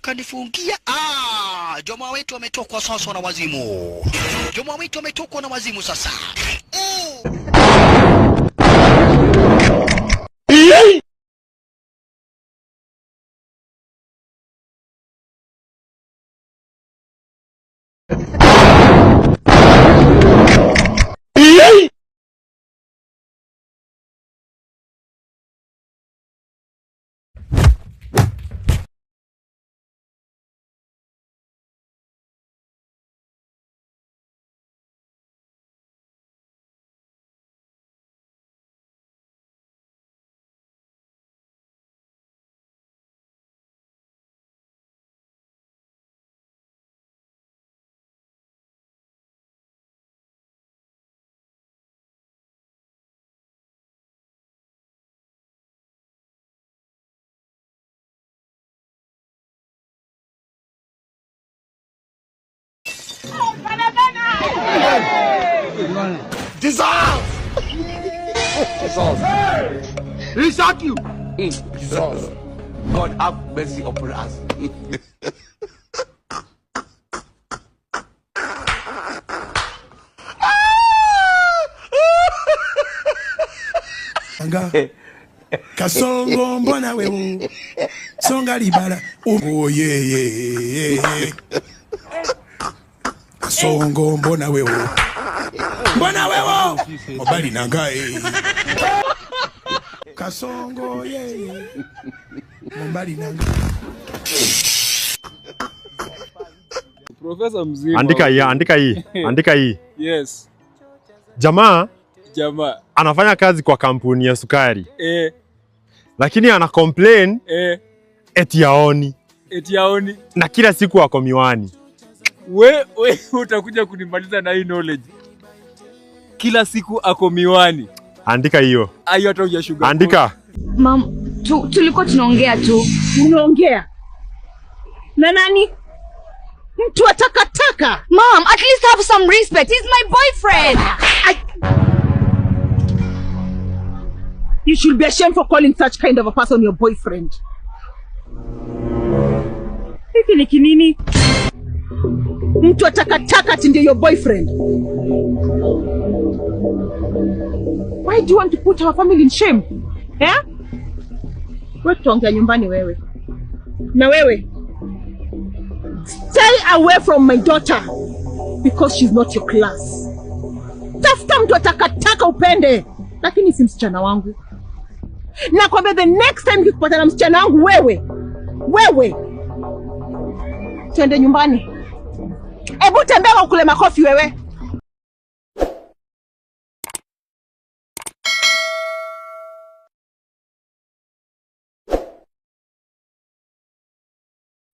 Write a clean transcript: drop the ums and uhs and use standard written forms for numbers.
kanifungia. Jamaa wetu ametokwa sasa na wazimu. Jamaa wetu ametokwa na wazimu sasa. Dissolve! Dissolve. He shot you! Dissolve. God have mercy upon us. Kasongo mbona wewe songa libala oh yeah Kasongo mbona wewe mobali nangae Kasongo yeah mobali nangae Profesa mzima. Andika hii. Yes. Jamaa anafanya kazi kwa kampuni ya sukari. Lakini ana complain eti haoni. Na kila siku ako miwani. We utakuja kunimaliza na hii knowledge. Kila siku ako miwani. Andika hiyo. Ayo hata hujashuga. Andika. Mam, tulikuwa tunaongea tu. Unaongea na nani? Mtu wa takataka. Mom, at least have some respect. He's my boyfriend. You should be ashamed for calling such kind of a person your boyfriend. Hiki ni kinini? Mtu wa takataka ati ndiye your boyfriend. Why do you want to put our family in shame? Wewe tuongea nyumbani wewe. Na wewe, stay away from my daughter because she's not your class. Tafuta mtu wa takataka upende, lakini si msichana wangu. Na kwamba the next time ukipata na msichana wangu wewe twende nyumbani. Ebu tembea ukule makofi wewe.